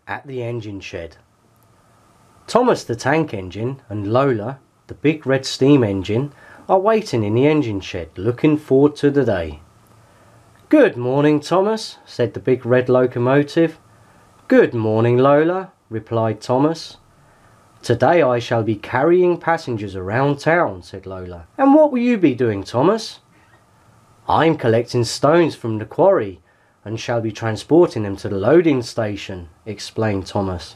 at the engine shed. Thomas the tank engine and Lola, the big red steam engine, are waiting in the engine shed, looking forward to the day. "Good morning, Thomas," said the big red locomotive. "Good morning, Lola," replied Thomas. "Today I shall be carrying passengers around town," said Lola. "And what will you be doing, Thomas?" "I'm collecting stones from the quarry and shall be transporting them to the loading station," explained Thomas.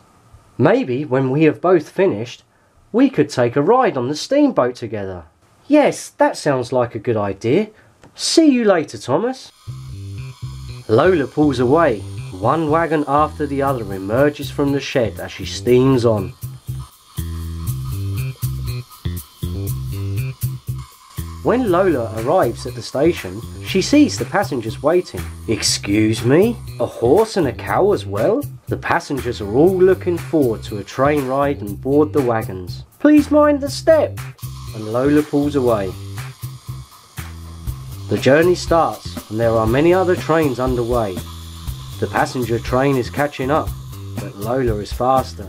"Maybe when we have both finished, we could take a ride on the steamboat together." "Yes, that sounds like a good idea. See you later, Thomas." Lola pulls away. One wagon after the other emerges from the shed as she steams on. When Lola arrives at the station, she sees the passengers waiting. "Excuse me? A horse and a cow as well?" The passengers are all looking forward to a train ride and board the wagons. "Please mind the step," and Lola pulls away. The journey starts and there are many other trains underway. The passenger train is catching up, but Lola is faster.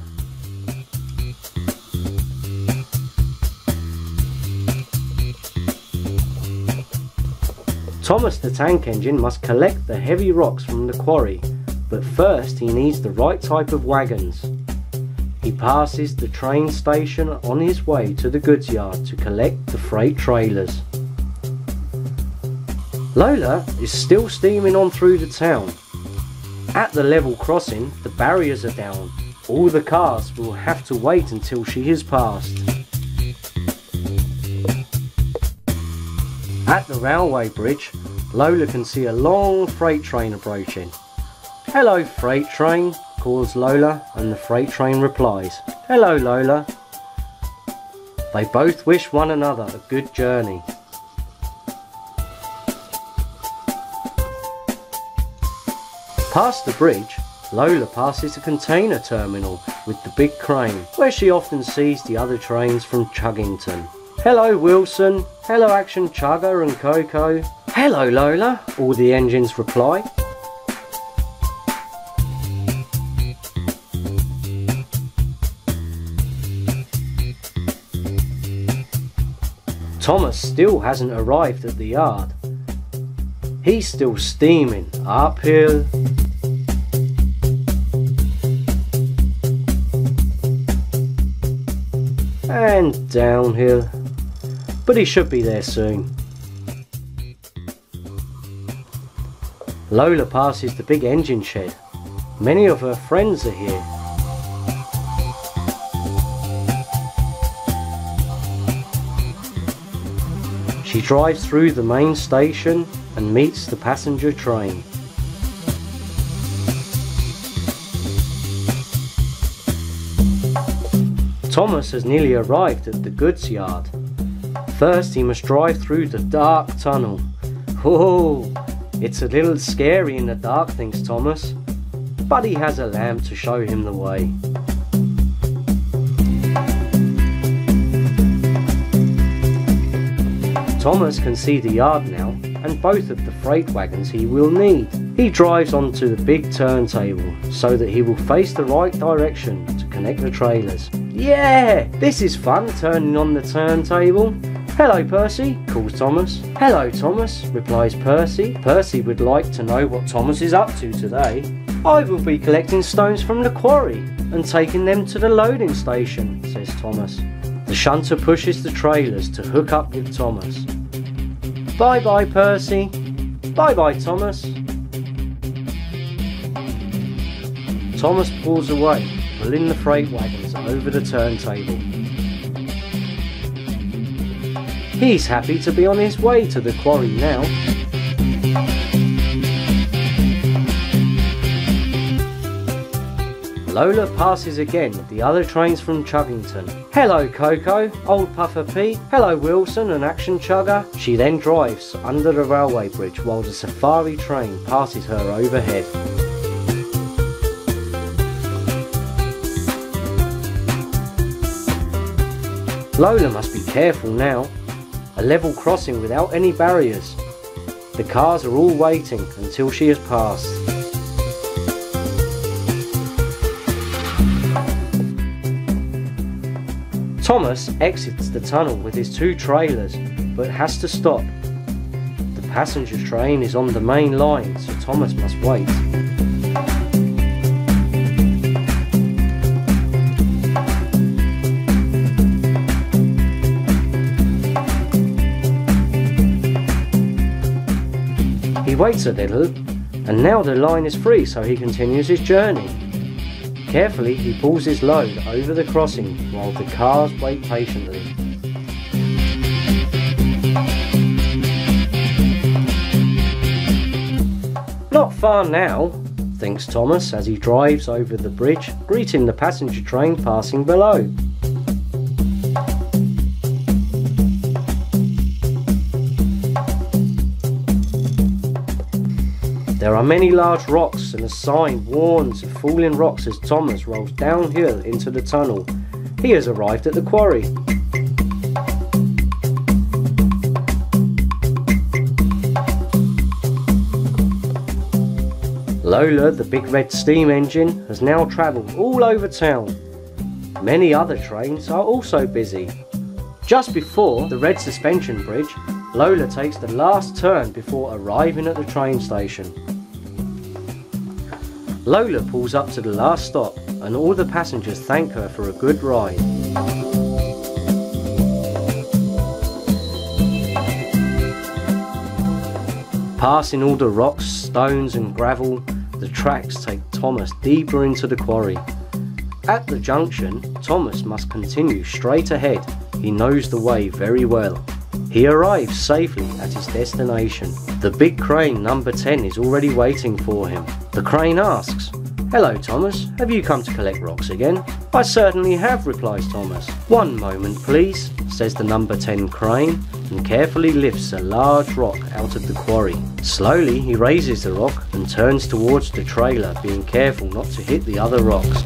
Thomas the tank engine must collect the heavy rocks from the quarry, but first he needs the right type of wagons. He passes the train station on his way to the goods yard to collect the freight trailers. Lola is still steaming on through the town. At the level crossing, the barriers are down. All the cars will have to wait until she has passed. At the railway bridge, Lola can see a long freight train approaching. "Hello, freight train," calls Lola, and the freight train replies, "Hello, Lola." They both wish one another a good journey. Past the bridge, Lola passes a container terminal with the big crane, where she often sees the other trains from Chuggington. "Hello, Wilson. Hello, Action Chugger and Coco." "Hello, Lola," all the engines reply. Thomas still hasn't arrived at the yard. He's still steaming uphill and downhill, but he should be there soon. Lola passes the big engine shed. Many of her friends are here. She drives through the main station and meets the passenger train. Thomas has nearly arrived at the goods yard. First he must drive through the dark tunnel. Oh, it's a little scary in the dark, thinks Thomas, but he has a lamp to show him the way. Thomas can see the yard now and both of the freight wagons he will need. He drives onto the big turntable so that he will face the right direction to connect the trailers. "Yeah, this is fun, turning on the turntable." "Hello, Percy," calls Thomas. "Hello, Thomas," replies Percy. Percy would like to know what Thomas is up to today. "I will be collecting stones from the quarry and taking them to the loading station," says Thomas. The shunter pushes the trailers to hook up with Thomas. "Bye-bye, Percy." "Bye-bye, Thomas." Thomas pulls away, pulling the freight wagons over the turntable. He's happy to be on his way to the quarry now. Lola passes again with the other trains from Chuggington. "Hello, Coco, Old Puffer P. Hello, Wilson and Action Chugger." She then drives under the railway bridge while the safari train passes her overhead. Lola must be careful now. A level crossing without any barriers. The cars are all waiting until she has passed. Thomas exits the tunnel with his 2 trailers, but has to stop. The passenger train is on the main line, so Thomas must wait. He waits a little, and now the line is free, so he continues his journey. Carefully he pulls his load over the crossing while the cars wait patiently. Not far now, thinks Thomas as he drives over the bridge, greeting the passenger train passing below. There are many large rocks, and a sign warns of falling rocks as Thomas rolls downhill into the tunnel. He has arrived at the quarry. Lola, the big red steam engine, has now travelled all over town. Many other trains are also busy. Just before the red suspension bridge, Lola takes the last turn before arriving at the train station. Lola pulls up to the last stop, and all the passengers thank her for a good ride. Passing all the rocks, stones and gravel, the tracks take Thomas deeper into the quarry. At the junction, Thomas must continue straight ahead. He knows the way very well. He arrives safely at his destination. The big crane number 10 is already waiting for him. The crane asks, "Hello Thomas, have you come to collect rocks again?" "I certainly have," replies Thomas. "One moment please," says the number 10 crane, and carefully lifts a large rock out of the quarry. Slowly he raises the rock and turns towards the trailer, being careful not to hit the other rocks.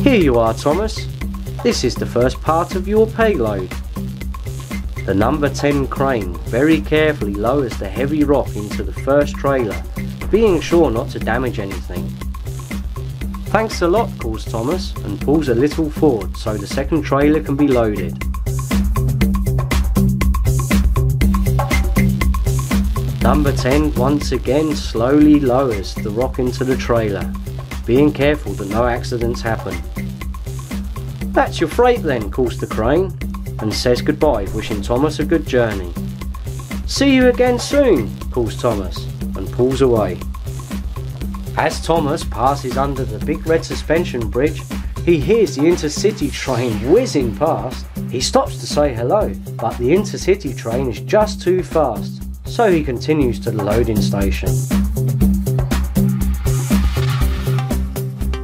"Here you are Thomas. This is the first part of your payload." The number 10 crane very carefully lowers the heavy rock into the first trailer, being sure not to damage anything. "Thanks a lot," calls Thomas, and pulls a little forward so the second trailer can be loaded. Number 10 once again slowly lowers the rock into the trailer, being careful that no accidents happen. "That's your freight then," calls the crane, and says goodbye, wishing Thomas a good journey. "See you again soon," calls Thomas, and pulls away. As Thomas passes under the big red suspension bridge, he hears the intercity train whizzing past. He stops to say hello, but the intercity train is just too fast, so he continues to the loading station.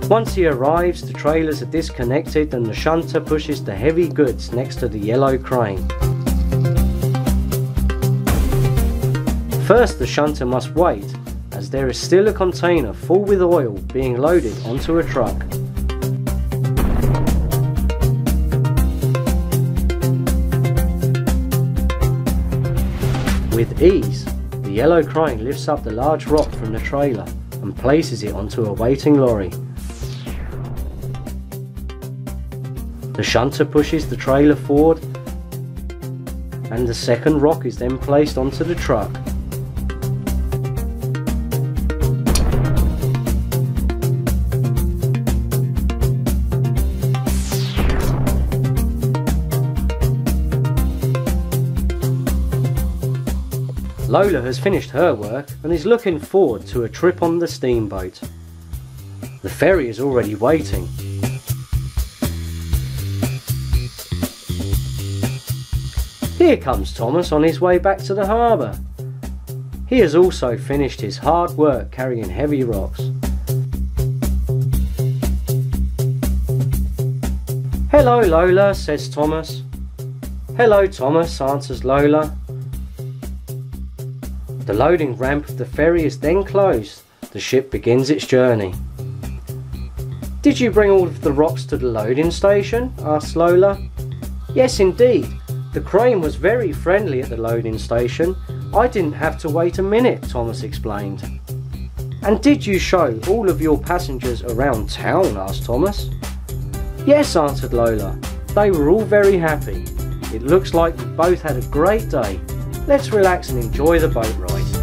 Once he arrives, the trailers are disconnected and the shunter pushes the heavy goods next to the yellow crane. First the shunter must wait, as there is still a container full with oil being loaded onto a truck. With ease, the yellow crane lifts up the large rock from the trailer and places it onto a waiting lorry. The shunter pushes the trailer forward, and the second rock is then placed onto the truck. Lola has finished her work and is looking forward to a trip on the steamboat. The ferry is already waiting. Here comes Thomas on his way back to the harbour. He has also finished his hard work carrying heavy rocks. "Hello Lola," says Thomas. "Hello Thomas," answers Lola. The loading ramp of the ferry is then closed. The ship begins its journey. "Did you bring all of the rocks to the loading station?" asks Lola. "Yes indeed. The crane was very friendly at the loading station. I didn't have to wait a minute," Thomas explained. And did you show all of your passengers around town? Asked Thomas. Yes, answered Lola. They were all very happy. It looks like we both had a great day. Let's relax and enjoy the boat ride.